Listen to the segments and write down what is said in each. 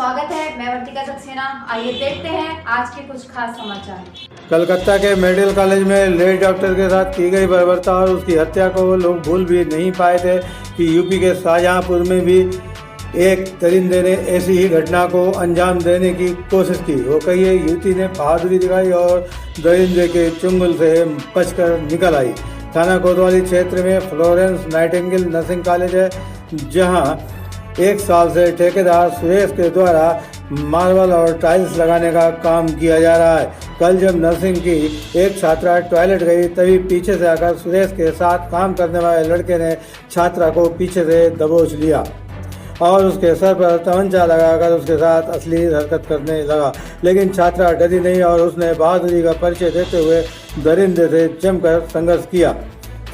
स्वागत है। मैं वर्तिका सक्सेना। आइए देखते हैं आज के कुछ खास समाचार। कलकत्ता के मेडिकल कॉलेज में लेडी डॉक्टर के साथ की गई बर्बरता और उसकी हत्या को वो लोग भूल भी नहीं पाए थे कि यूपी के शाहजहांपुर में भी एक दरिंदे ने ऐसी ही घटना को अंजाम देने की कोशिश की। वो कई युवती ने बहादुरी दिखाई और दरिंदे के चुंगल से बचकर निकल आई। थाना कोतवाली क्षेत्र में फ्लोरेंस नाइटिंगेल नर्सिंग कॉलेज है, जहां 1 साल से ठेकेदार सुरेश के द्वारा मार्बल और टाइल्स लगाने का काम किया जा रहा है। कल जब नर्सिंग की एक छात्रा टॉयलेट गई, तभी पीछे से आकर सुरेश के साथ काम करने वाले लड़के ने छात्रा को पीछे से दबोच लिया और उसके सर पर तमंचा लगाकर उसके साथ अश्लील हरकत करने लगा। लेकिन छात्रा डरी नहीं और उसने बहादुरी का परिचय देते हुए दरिंदे से जमकर संघर्ष किया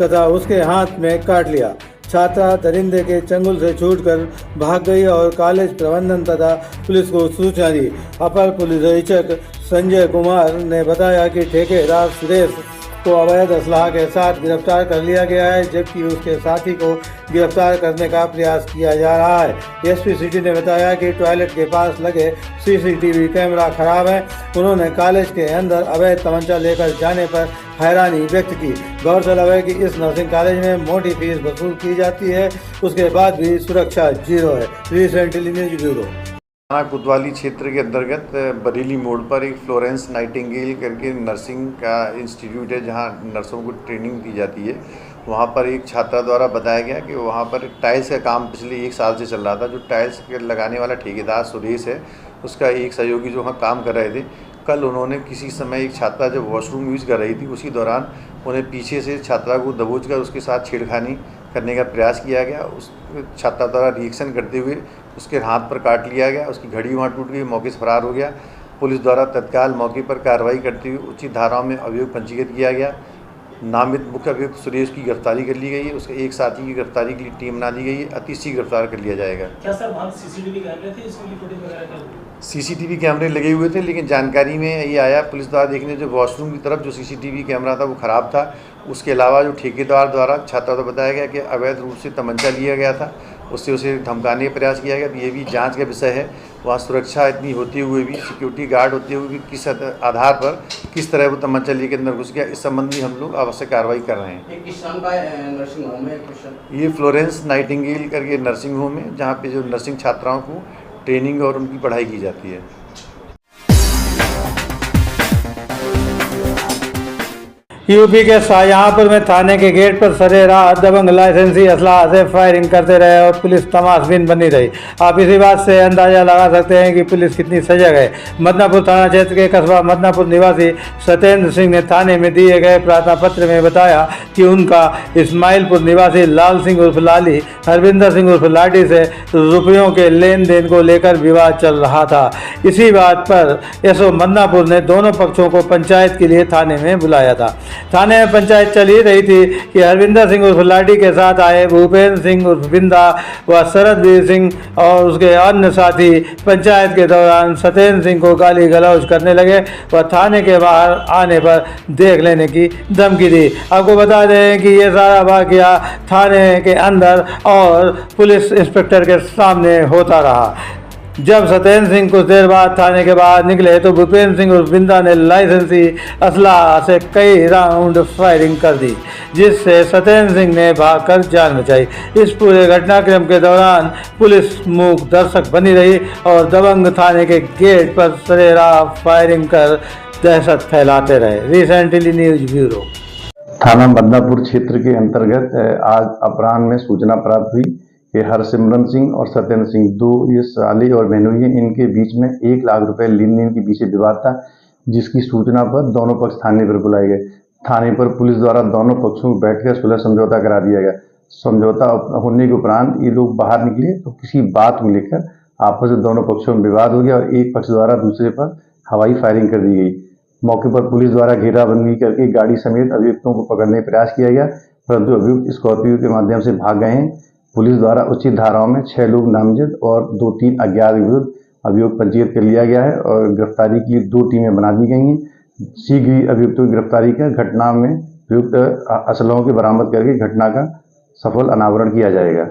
तथा उसके हाथ में काट लिया। छात्रा दरिंदे के चंगुल से छूटकर भाग गई और कॉलेज प्रबंधन तथा पुलिस को सूचना दी। अपर पुलिस अधीक्षक संजय कुमार ने बताया कि ठेकेदार सुरेश को अवैध असलाह के साथ गिरफ्तार कर लिया गया है, जबकि उसके साथी को गिरफ्तार करने का प्रयास किया जा रहा है। एसपी सिटी ने बताया कि टॉयलेट के पास लगे सीसीटीवी कैमरा खराब है। उन्होंने कॉलेज के अंदर अवैध तमंचा लेकर जाने पर हैरानी व्यक्त की। गौरतलब है कि इस नर्सिंग कॉलेज में मोटी फीस वसूल की जाती है, उसके बाद भी सुरक्षा जीरो है। Recently news bureau. थाना कोतवाली क्षेत्र के अंतर्गत बरेली मोड़ पर एक फ्लोरेंस नाइटिंगेल करके नर्सिंग का इंस्टीट्यूट है, जहां नर्सों को ट्रेनिंग दी जाती है। वहां पर एक छात्रा द्वारा बताया गया कि वहां पर टाइल्स का काम पिछले 1 साल से चल रहा था। जो टाइल्स के लगाने वाला ठेकेदार सुरेश है, उसका एक सहयोगी जो वहाँ काम कर रहे थे। कल उन्होंने किसी समय एक छात्रा जब वॉशरूम यूज़ कर रही थी, उसी दौरान उन्हें पीछे से छात्रा को दबोच कर उसके साथ छेड़खानी करने का प्रयास किया गया। उस छात्रा द्वारा रिएक्शन करते हुए उसके हाथ पर काट लिया गया। उसकी घड़ी वहाँ टूट गई, मौके से फरार हो गया। पुलिस द्वारा तत्काल मौके पर कार्रवाई करते हुए उचित धाराओं में अभियोग पंजीकृत किया गया। नामित मुख्य अभियुक्त सुरेश की गिरफ्तारी कर ली गई है। उसके एक साथी की गिरफ्तारी के लिए टीम बना दी गई है। अति शीघ्र गिरफ्तार कर लिया जाएगा। क्या सर वहाँ सीसीटीवी कैमरे थे, इसमें फुटेज वगैरह? सीसीटीवी कैमरे लगे हुए थे, लेकिन जानकारी में ये आया पुलिस द्वारा देखने जो वॉशरूम की तरफ जो सीसीटीवी कैमरा था वो ख़राब था। उसके अलावा जो ठेकेदार द्वारा छात्रा को बताया गया कि अवैध रूप से तमंचा लिया गया था, उससे उसे धमकाने का प्रयास किया गया। तो ये भी जांच का विषय है। वहाँ सुरक्षा इतनी होते हुए भी, सिक्योरिटी गार्ड होते हुए भी किस आधार पर किस तरह वो तमंचा लेकर अंदर घुस गया, इस संबंधी हम लोग आवश्यक कार्रवाई कर रहे हैं। किस नाम का नर्सिंग होम है? ये फ्लोरेंस नाइटिंगेल करके नर्सिंग होम है, जहाँ पे जो नर्सिंग छात्राओं को ट्रेनिंग और उनकी पढ़ाई की जाती है। यूपी के शाहजहांपुर में थाने के गेट पर सरेराह दबंग लाइसेंसी असलाह से फायरिंग करते रहे और पुलिस तमाशबीन बनी रही। आप इसी बात से अंदाजा लगा सकते हैं कि पुलिस कितनी सजग है। मदनापुर थाना क्षेत्र के कस्बा मदनापुर निवासी सत्येंद्र सिंह ने थाने में दिए गए प्रार्थना पत्र में बताया कि उनका इस्माइलपुर निवासी लाल सिंह उर्फ लाली, हरविंदर सिंह उर्फ लाडी से रुपयों के लेन देन को लेकर विवाद चल रहा था। इसी बात पर एसओ मदनापुर ने दोनों पक्षों को पंचायत के लिए थाने में बुलाया था। थाने में पंचायत चल ही रही थी कि हरविंदर सिंह उर्फ लाडी के साथ आए भूपेंद्र सिंह उर्फ बिंदा व शरदवीर सिंह और उसके अन्य साथी पंचायत के दौरान सत्येंद्र सिंह को गाली गलौज करने लगे व थाने के बाहर आने पर देख लेने की धमकी दी। आपको बता दें कि ये सारा वाकया थाने के अंदर और पुलिस इंस्पेक्टर के सामने होता रहा। जब सत्येंद्र सिंह कुछ देर बाद थाने के बाहर निकले तो भूपेंद्र सिंह उर्फ बिंदा ने लाइसेंसी असलाह से कई राउंड फायरिंग कर दी, जिससे सत्येंद्र सिंह ने भागकर जान बचाई। इस पूरे घटनाक्रम के दौरान पुलिस मूक दर्शक बनी रही और दबंग थाने के गेट पर सरेराह फायरिंग कर दहशत फैलाते रहे। Recently news bureau. थाना बदनापुर क्षेत्र के अंतर्गत आज अपराह्न में सूचना प्राप्त हुई कि हरसिमरन सिंह और सत्येंद्र सिंह, दो ये साली और बहनोई, इनके बीच में 1 लाख रुपए लेन देन के पीछे विवाद था, जिसकी सूचना पर दोनों पक्ष थाने पर बुलाए गए। थाने पर पुलिस द्वारा दोनों पक्षों को बैठकर सुलह समझौता करा दिया गया। समझौता होने के उपरांत ये लोग बाहर निकले तो किसी बात में लेकर आपस में दोनों पक्षों में विवाद हो गया और एक पक्ष द्वारा दूसरे पर हवाई फायरिंग कर दी गई। मौके पर पुलिस द्वारा घेराबंदी करके गाड़ी समेत अभियुक्तों को पकड़ने का प्रयास किया गया, परंतु अभियुक्त स्कॉर्पियो के माध्यम से भाग गए हैं। पुलिस द्वारा उचित धाराओं में 6 लोग नामजद और 2-3 अज्ञात विरुद्ध अभियोग पंजीकृत कर लिया गया है और गिरफ्तारी के लिए 2 टीमें बना दी गई हैं। शीघ्र ही अभियुक्तों की गिरफ्तारी कर घटना में प्रयुक्त असलहों के बरामद करके घटना का सफल अनावरण किया जाएगा।